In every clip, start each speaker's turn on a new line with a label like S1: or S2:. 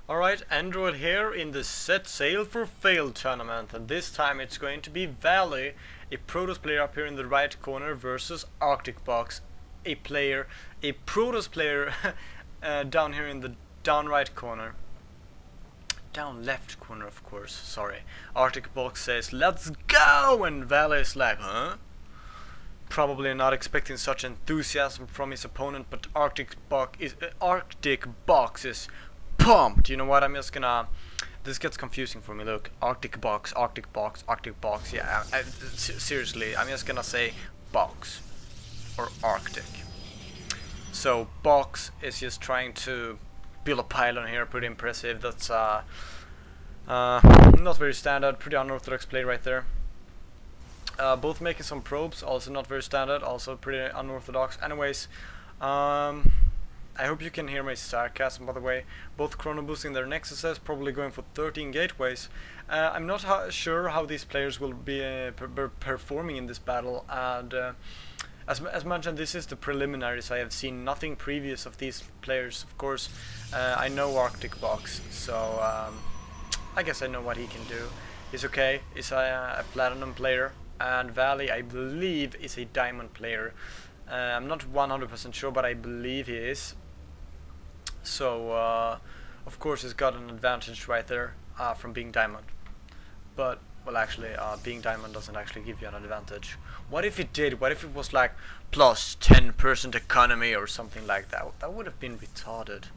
S1: Alright, Android here in the Set Sail for Fail tournament, and this time it's going to be Valy, a Protoss player up here in the right corner, versus ArcticBox, a Protoss player down here in the down right corner. Down left corner, of course, sorry. ArcticBox says, "Let's go!" and Valy is like, huh? Probably not expecting such enthusiasm from his opponent, but ArcticBox is pumped. You know what? I'm just gonna. This gets confusing for me. Look, ArcticBox. Yeah, seriously, I'm just gonna say box or Arctic. So box is just trying to build a pylon here. Pretty impressive. That's not very standard. Pretty unorthodox play right there. Both making some probes, also not very standard, also pretty unorthodox. Anyways, I hope you can hear my sarcasm, by the way. Both chrono boosting their nexuses, probably going for 13 gateways. I'm not sure how these players will be performing in this battle, and as mentioned, this is the preliminaries. I have seen nothing previous of these players. Of course, I know ArcticBox, so I guess I know what he can do. He's okay. He's a platinum player, and Valy, I believe, is a diamond player. I'm not 100% sure, but I believe he is. So, of course, he's got an advantage right there from being diamond. But, well, actually, being diamond doesn't actually give you an advantage. What if it did? What if it was like plus 10% economy or something like that? That would have been retarded.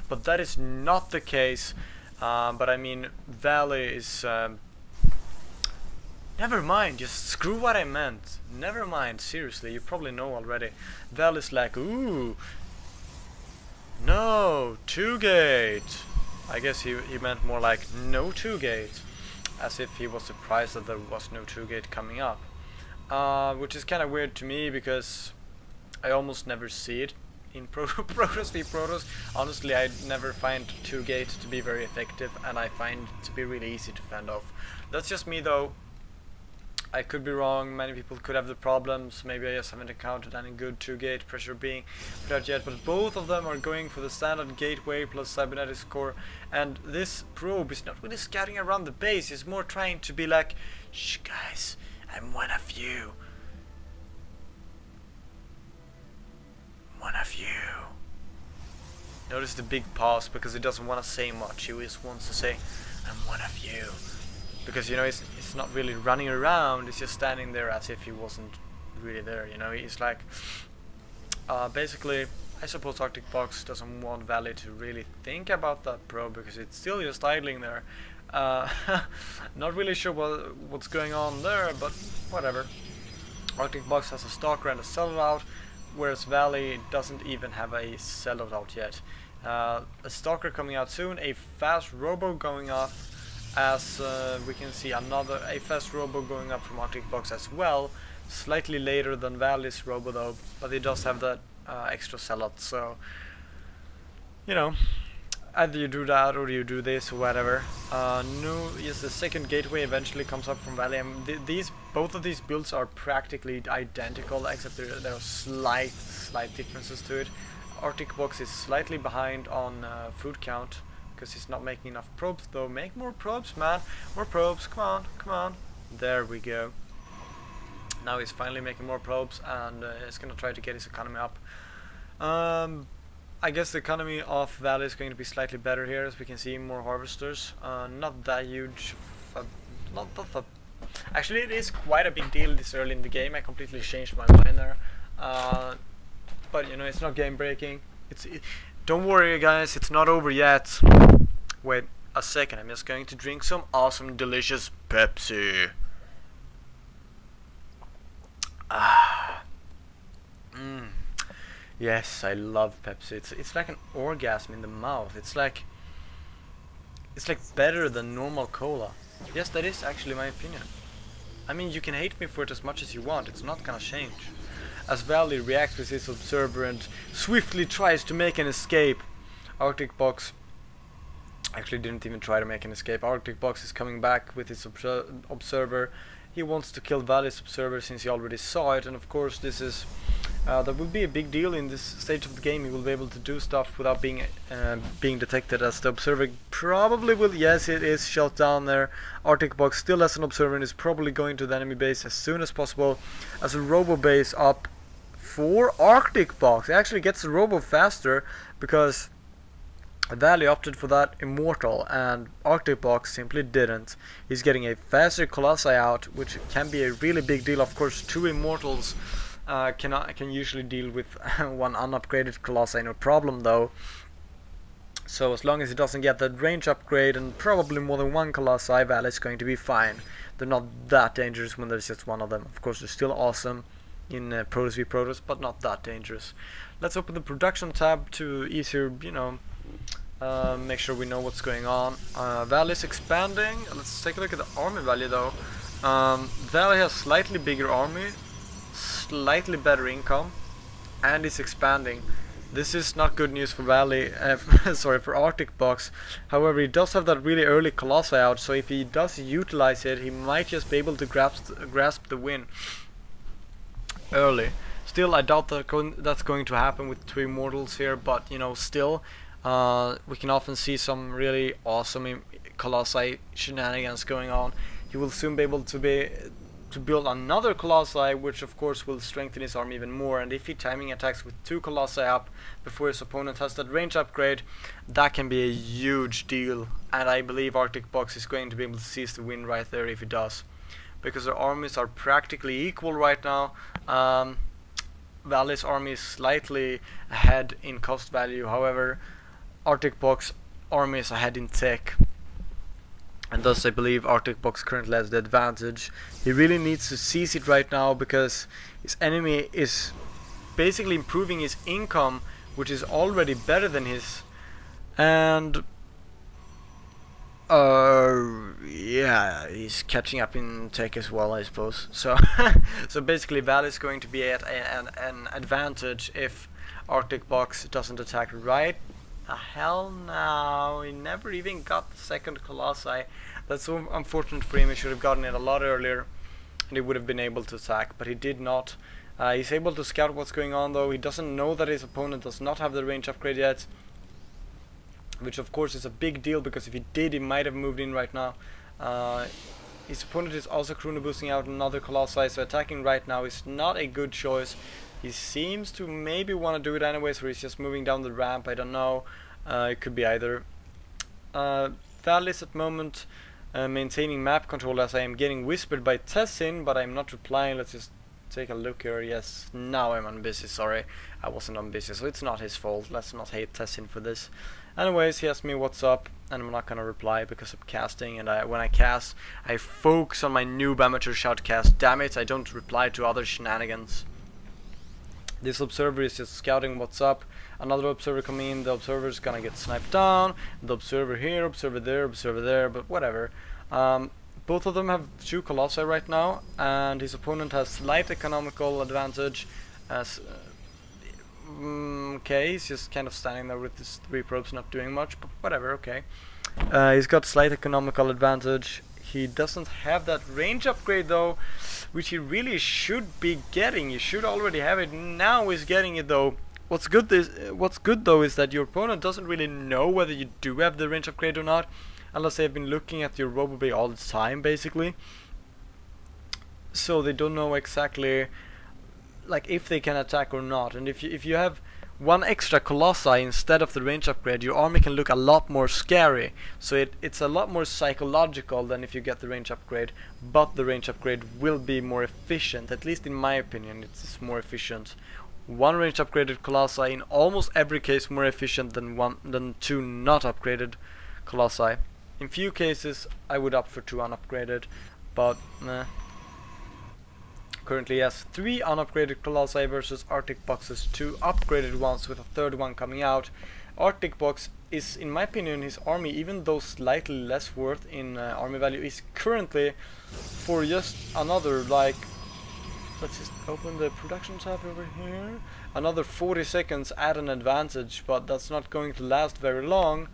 S1: But that is not the case. But I mean, Valy is... never mind, just screw what I meant. Never mind, seriously, you probably know already. Valy's like, ooh, no, 2-gate. I guess he meant more like no 2-gate. As if he was surprised that there was no 2-gate coming up. Which is kind of weird to me, because I almost never see it in Protoss v Protoss. Honestly, I never find 2-gate to be very effective, and I find it to be really easy to fend off. That's just me though. I could be wrong, many people could have the problems, maybe I just haven't encountered any good 2-gate pressure being put out yet, but both of them are going for the standard gateway plus cybernetics core, and this probe is not really scouting around the base, it's more trying to be like, shh guys, I'm one of you. One of you. Notice the big pause, because he doesn't want to say much, he just wants to say, I'm one of you. Because, you know, he's not really running around, he's just standing there as if he wasn't really there, you know. He's like, basically, I suppose ArcticBox doesn't want Valy to really think about that probe, because it's still just idling there. Not really sure what's going on there, but whatever. ArcticBox has a stalker and a sellout, whereas Valy doesn't even have a sellout out yet. A stalker coming out soon, a fast robo going up, as we can see a fast robo going up from ArcticBox as well, slightly later than Valy's robo though, but it does have that extra sellout, so, you know, either you do that or you do this or whatever. Yes, the second gateway eventually comes up from Valy, and both of these builds are practically identical, except there are slight differences to it. ArcticBox is slightly behind on food count, because he's not making enough probes though. Make more probes, man. More probes. Come on. There we go. Now he's finally making more probes, and he's gonna try to get his economy up. I guess the economy of Valy is going to be slightly better here, as we can see more harvesters. Not that huge. Actually, it is quite a big deal this early in the game. I completely changed my mind there. But you know, it's not game breaking. Don't worry guys, it's not over yet. Wait a second, I'm just going to drink some awesome delicious Pepsi. Yes, I love Pepsi. It's like an orgasm in the mouth. It's like better than normal cola. Yes, that is actually my opinion. I mean, you can hate me for it as much as you want, it's not gonna change. As Valy reacts with his observer and swiftly tries to make an escape. ArcticBox actually didn't even try to make an escape. ArcticBox is coming back with his observer. He wants to kill Valy's observer since he already saw it, and of course this is That will be a big deal in this stage of the game. He will be able to do stuff without being detected, as the observer probably will. Yes, it is shut down there. ArcticBox still has an observer and is probably going to the enemy base as soon as possible. As a robo base up for ArcticBox. It actually gets the robo faster because Valy opted for that immortal and ArcticBox simply didn't. He's getting a faster Colossi out, which can be a really big deal. Of course, 2 immortals can usually deal with 1 unupgraded Colossi, no problem though. So as long as he doesn't get that range upgrade and probably more than 1 Colossi, Valy's going to be fine. They're not that dangerous when there's just 1 of them. Of course, they're still awesome in Protoss v Protoss, but not that dangerous. Let's open the production tab to easier, you know, make sure we know what's going on. Valy's expanding. Let's take a look at the army value though. Valy has slightly bigger army, slightly better income, and is expanding. This is not good news for Valy, sorry, for ArcticBox. However, he does have that really early Colossi out, so if he does utilize it, he might just be able to grasp the win early. Still, I doubt that that's going to happen with 2 immortals here, but you know, still, we can often see some really awesome Colossi shenanigans going on. He will soon be able to build another Colossi, which of course will strengthen his army even more, and if he timing attacks with 2 Colossi up before his opponent has that range upgrade, that can be a huge deal, and I believe ArcticBox is going to be able to seize the win right there if he does, because their armies are practically equal right now. Valy's army is slightly ahead in cost value, however ArcticBox army is ahead in tech, and thus I believe ArcticBox currently has the advantage. He really needs to seize it right now because his enemy is basically improving his income, which is already better than his, and yeah, he's catching up in tech as well, I suppose. So so basically Valy is going to be at an advantage if ArcticBox doesn't attack right. Hell no, he never even got the 2nd Colossi. That's so unfortunate for him. He should have gotten it a lot earlier and he would have been able to attack, but he did not. He's able to scout what's going on though. He doesn't know that his opponent does not have the range upgrade yet, which of course is a big deal, because if he did, he might have moved in right now. His opponent is also chrono boosting out another Colossi, so attacking right now is not a good choice. He seems to maybe want to do it anyways, or he's just moving down the ramp, I don't know. It could be either. Valy is at the moment maintaining map control, as I am getting whispered by Tessin, but I'm not replying. Let's just take a look here. Yes, now I'm on busy, sorry. I wasn't on busy, so it's not his fault. Let's not hate Tessin for this. Anyways, he asked me what's up, and I'm not gonna reply because I'm casting, and when I cast, I focus on my noob amateur shoutcast. Damn it, I don't reply to other shenanigans. This observer is just scouting what's up. Another observer coming in, the observer is gonna get sniped down. The observer here, observer there, but whatever. Both of them have 2 Colossi right now, and his opponent has slight economical advantage. As okay, he's just kind of standing there with his 3 probes, not doing much, but whatever, okay. He's got slight economical advantage. He doesn't have that range upgrade though, which he really should be getting. He should already have it. Now he's getting it though. What's good though is that your opponent doesn't really know whether you do have the range upgrade or not, unless they've been looking at your RoboBay all the time basically. So they don't know exactly like if they can attack or not. And if you have 1 extra Colossi instead of the range upgrade, your army can look a lot more scary. So it's a lot more psychological than if you get the range upgrade, but the range upgrade will be more efficient, at least in my opinion. It's more efficient. 1 range upgraded Colossi in almost every case more efficient than 2 not upgraded Colossi. In few cases I would opt for 2 unupgraded, but meh. Currently has 3 unupgraded Colossi versus ArcticBox's 2 upgraded ones, with a 3rd one coming out. ArcticBox is, in my opinion, his army, even though slightly less worth in army value, is currently for just another, like, let's just open the production tab over here, another 40 seconds at an advantage, but that's not going to last very long.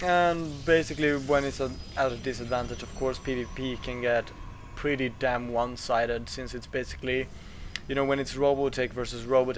S1: And basically when it's at a disadvantage, of course PvP can get pretty damn one-sided, since it's basically You know, when it's Robotech versus Robotech